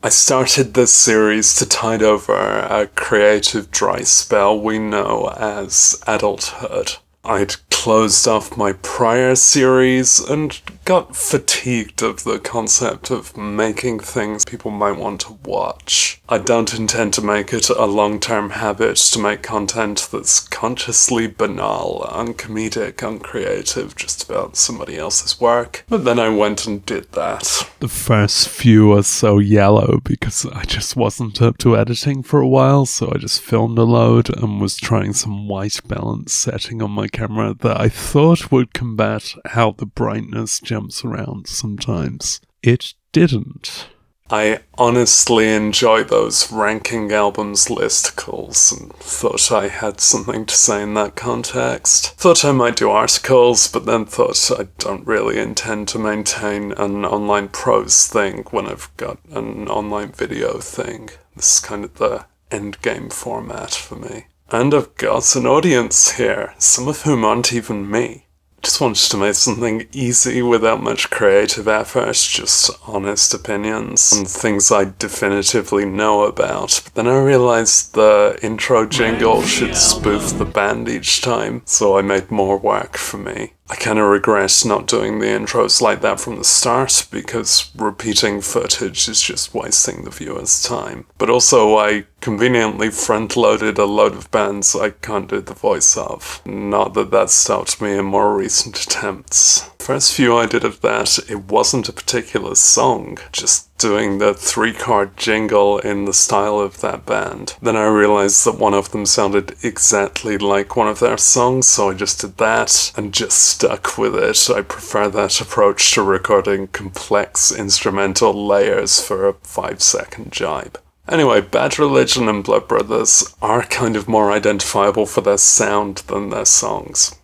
I started this series to tide over a creative dry spell we know as adulthood. I'd closed off my prior series and got fatigued of the concept of making things people might want to watch. I don't intend to make it a long-term habit to make content that's consciously banal, uncomedic, uncreative, just about somebody else's work. But then I went and did that. The first few are so yellow because I just wasn't up to editing for a while, so I just filmed a load and was trying some white balance setting on my camera that I thought would combat how the brightness jumps around sometimes. It didn't. I honestly enjoy those ranking albums listicles and thought I had something to say in that context. Thought I might do articles, but then thought I don't really intend to maintain an online prose thing when I've got an online video thing. This is kind of the endgame format for me. And I've got an audience here, some of whom aren't even me. Just wanted to make something easy without much creative effort, just honest opinions on things I definitively know about. But then I realized the intro jingle should spoof the band each time, so I made more work for me. I kinda regret not doing the intros like that from the start, because repeating footage is just wasting the viewer's time. But also I conveniently front-loaded a load of bands I can't do the voice of. Not that that stopped me in more recent attempts. First few I did of that, it wasn't a particular song, just doing the 3-chord jingle in the style of that band. Then I realized that one of them sounded exactly like one of their songs, so I just did that and just stuck with it. I prefer that approach to recording complex instrumental layers for a 5-second jibe. Anyway, Bad Religion and Blood Brothers are kind of more identifiable for their sound than their songs.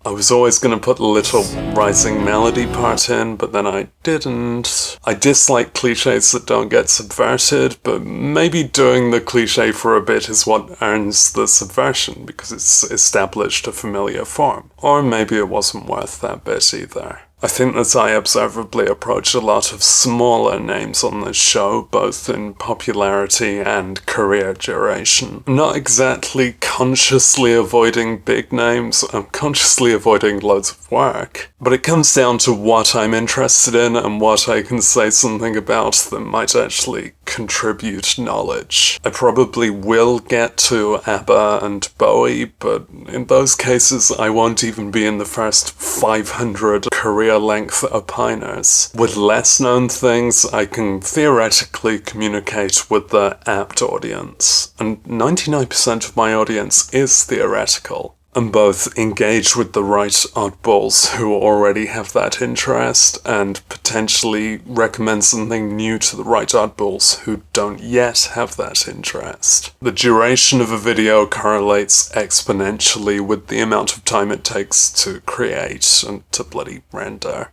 I was always going to put a little rising melody part in, but then I didn't. I dislike cliches that don't get subverted, but maybe doing the cliche for a bit is what earns the subversion, because it's established a familiar form. Or maybe it wasn't worth that bit either. I think that I observably approach a lot of smaller names on this show, both in popularity and career duration. I'm not exactly consciously avoiding big names, I'm consciously avoiding loads of work. But it comes down to what I'm interested in and what I can say something about that might actually contribute knowledge. I probably will get to ABBA and Bowie, but in those cases I won't even be in the first 500 career-length opiners. With less known things, I can theoretically communicate with the apt audience, and 99% of my audience is theoretical. And both engage with the right oddballs who already have that interest and potentially recommend something new to the right oddballs who don't yet have that interest. The duration of a video correlates exponentially with the amount of time it takes to create and to bloody render.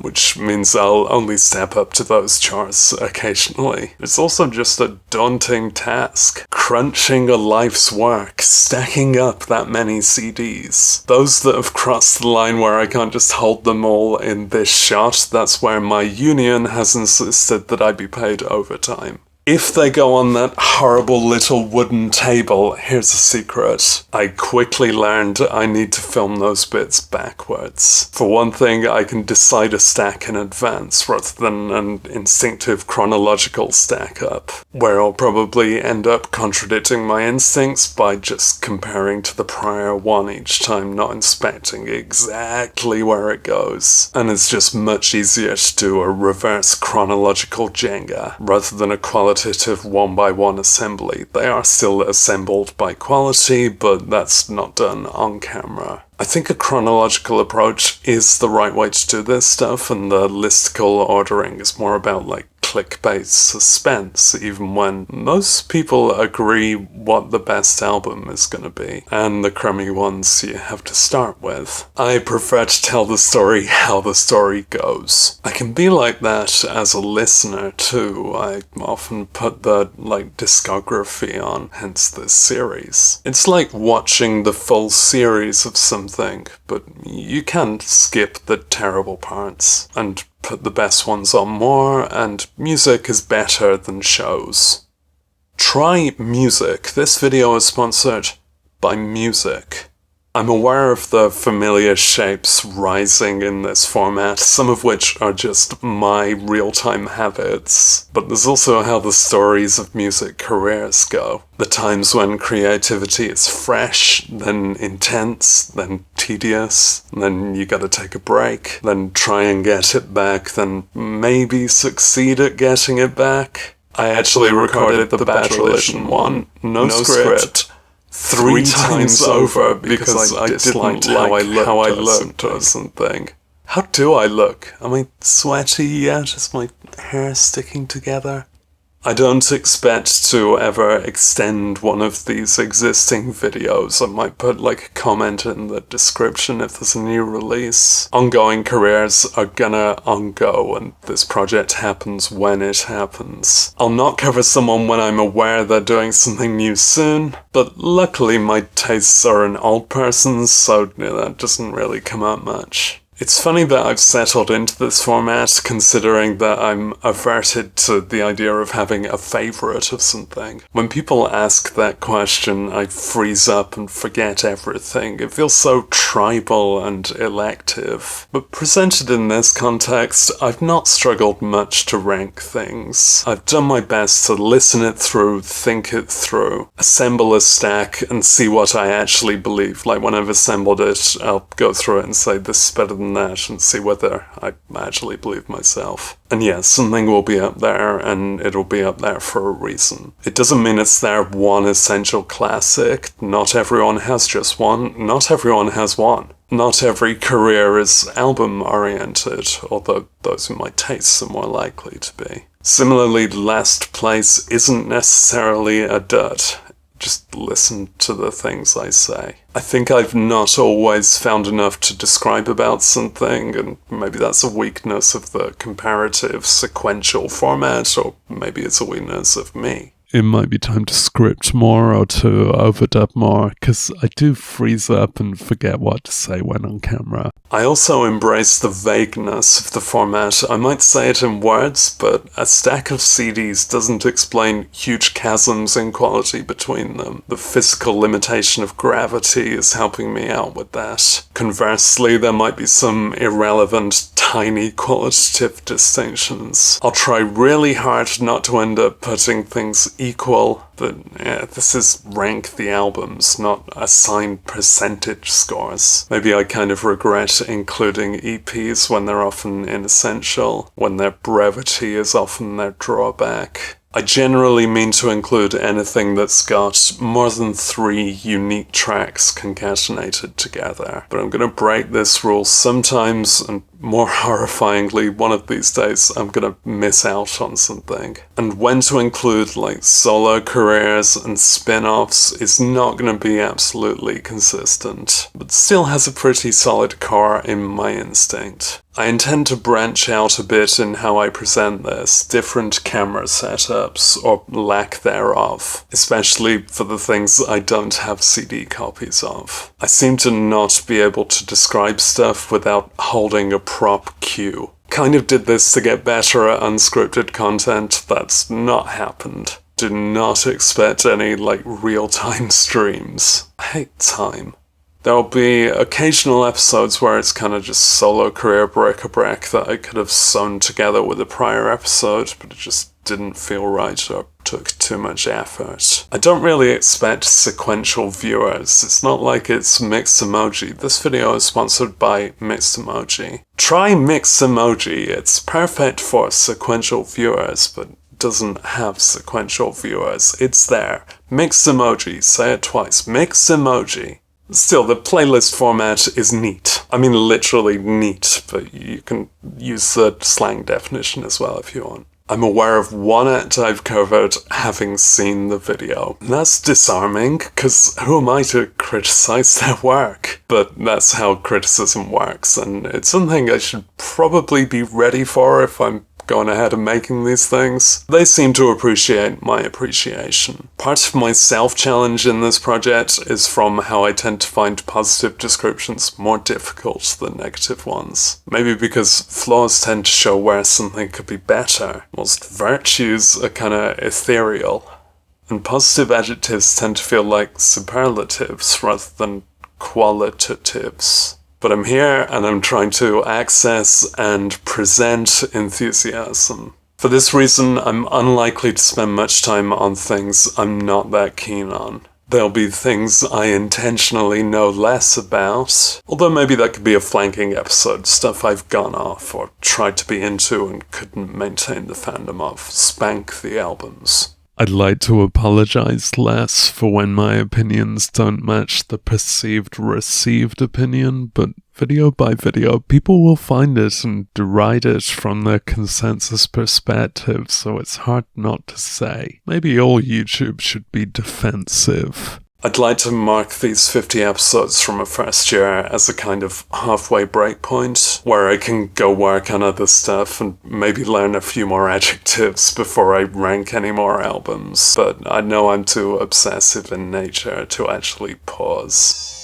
Which means I'll only step up to those chores occasionally. It's also just a daunting task. Crunching a life's work, stacking up that many CDs. Those that have crossed the line where I can't just hold them all in this shot, that's where my union has insisted that I be paid overtime. If they go on that horrible little wooden table, here's a secret. I quickly learned I need to film those bits backwards. For one thing, I can decide a stack in advance rather than an instinctive chronological stack up, where I'll probably end up contradicting my instincts by just comparing to the prior one each time, not inspecting exactly where it goes. And it's just much easier to do a reverse chronological Jenga rather than a qualitative one-by-one assembly. They are still assembled by quality, but that's not done on camera. I think a chronological approach is the right way to do this stuff, and the listicle ordering is more about like clickbait suspense, even when most people agree what the best album is going to be, and the crummy ones you have to start with. I prefer to tell the story how the story goes. I can be like that as a listener too. I often put the discography on, hence this series. It's like watching the full series of some something, but you can skip the terrible parts and put the best ones on more, and music is better than shows. Try music. This video is sponsored by music. I'm aware of the familiar shapes rising in this format, some of which are just my real-time habits, but there's also how the stories of music careers go. The times when creativity is fresh, then intense, then tedious, then you gotta take a break, then try and get it back, then maybe succeed at getting it back. I actually recorded the Bad Religion one, no script. 3 times over because I didn't like how I looked or something. How do I look? Am I sweaty yet? Is my hair sticking together? I don't expect to ever extend one of these existing videos. I might put like a comment in the description if there's a new release. Ongoing careers are gonna ongo, and this project happens when it happens. I'll not cover someone when I'm aware they're doing something new soon, but luckily my tastes are an old person's, so that doesn't really come up much. It's funny that I've settled into this format, considering that I'm averted to the idea of having a favourite of something. When people ask that question, I freeze up and forget everything. It feels so tribal and elective. But presented in this context, I've not struggled much to rank things. I've done my best to listen it through, think it through, assemble a stack, and see what I actually believe. Like when I've assembled it, I'll go through it and say, this is better than that, and see whether I actually believe myself. And yes, something will be up there, and it'll be up there for a reason. It doesn't mean it's their one essential classic. Not everyone has just one. Not everyone has one. Not every career is album-oriented, although those who might taste are more likely to be. Similarly, last place isn't necessarily a dud. Just listen to the things I say. I think I've not always found enough to describe about something, and maybe that's a weakness of the comparative sequential format, or maybe it's a weakness of me. It might be time to script more or to overdub more, because I do freeze up and forget what to say when on camera. I also embrace the vagueness of the format. I might say it in words, but a stack of CDs doesn't explain huge chasms in quality between them. The physical limitation of gravity is helping me out with that. Conversely, there might be some irrelevant, tiny qualitative distinctions. I'll try really hard not to end up putting things equal, but yeah, this is rank the albums, not assign percentage scores. Maybe I kind of regret including EPs when they're often inessential, when their brevity is often their drawback. I generally mean to include anything that's got more than 3 unique tracks concatenated together. But I'm gonna break this rule sometimes, and more horrifyingly, one of these days I'm gonna miss out on something. And when to include like solo careers and spin-offs is not gonna be absolutely consistent, but still has a pretty solid core in my instinct. I intend to branch out a bit in how I present this, different camera setups, or lack thereof, especially for the things I don't have CD copies of. I seem to not be able to describe stuff without holding a prop cue. Kind of did this to get better at unscripted content. That's not happened. Do not expect any, like, real-time streams. I hate time. There'll be occasional episodes where it's kind of just solo career bric-a-brac that I could have sewn together with a prior episode, but it just didn't feel right or took too much effort. I don't really expect sequential viewers. It's not like it's Mixed Emoji. This video is sponsored by Mixed Emoji. Try Mixed Emoji. It's perfect for sequential viewers, but doesn't have sequential viewers. It's there. Mixed Emoji. Say it twice. Mixed Emoji. Still, the playlist format is neat. I mean literally neat, but you can use the slang definition as well if you want. I'm aware of one act I've covered having seen the video. That's disarming, because who am I to criticize their work? But that's how criticism works, and it's something I should probably be ready for if I'm going ahead and making these things. They seem to appreciate my appreciation. Part of my self-challenge in this project is from how I tend to find positive descriptions more difficult than negative ones. Maybe because flaws tend to show where something could be better, whilst virtues are kind of ethereal. And positive adjectives tend to feel like superlatives rather than qualitatives. But I'm here and I'm trying to access and present enthusiasm. For this reason, I'm unlikely to spend much time on things I'm not that keen on. There'll be things I intentionally know less about, although maybe that could be a flanking episode, stuff I've gone off or tried to be into and couldn't maintain the fandom of. Spank the albums. I'd like to apologize less for when my opinions don't match the perceived received opinion, but video by video, people will find it and deride it from their consensus perspective, so it's hard not to say. Maybe all YouTube should be defensive. I'd like to mark these 50 episodes from a first year as a kind of halfway break point, where I can go work on other stuff and maybe learn a few more adjectives before I rank any more albums, but I know I'm too obsessive in nature to actually pause.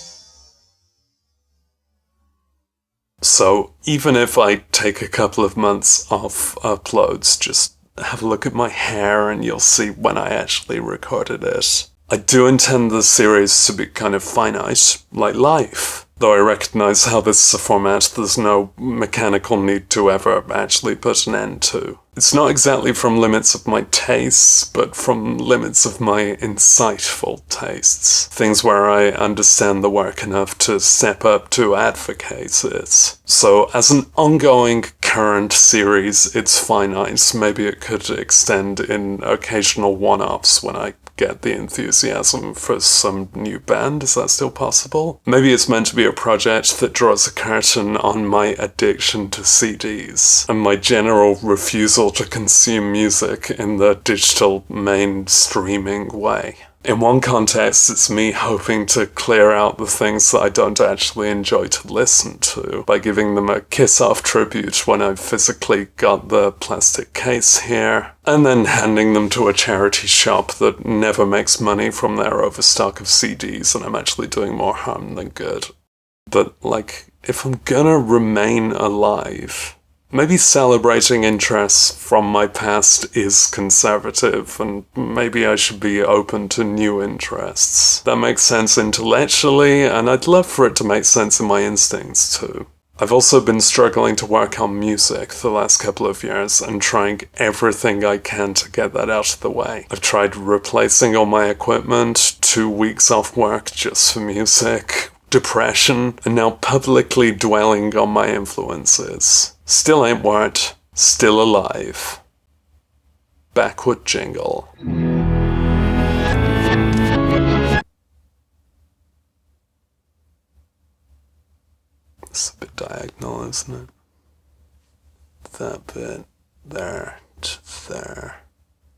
So even if I take a couple of months off uploads, just have a look at my hair and you'll see when I actually recorded it. I do intend the series to be kind of finite, like life. Though I recognize how this is a format there's no mechanical need to ever actually put an end to. It's not exactly from limits of my tastes, but from limits of my insightful tastes. Things where I understand the work enough to step up to advocate it. So as an ongoing current series, it's finite. Maybe it could extend in occasional one-offs when I get the enthusiasm for some new band. Is that still possible? Maybe it's meant to be a project that draws a curtain on my addiction to CDs and my general refusal to consume music in the digital mainstreaming way. In one context, it's me hoping to clear out the things that I don't actually enjoy to listen to by giving them a kiss-off tribute when I've physically got the plastic case here, and then handing them to a charity shop that never makes money from their overstock of CDs, and I'm actually doing more harm than good. But, if I'm gonna remain alive, maybe celebrating interests from my past is conservative, and maybe I should be open to new interests. That makes sense intellectually, and I'd love for it to make sense in my instincts too. I've also been struggling to work on music the last couple of years and trying everything I can to get that out of the way. I've tried replacing all my equipment, 2 weeks off work just for music, depression, and now publicly dwelling on my influences. Still ain't word, still alive. Backward jingle. It's a bit diagonal, isn't it? That bit there to there.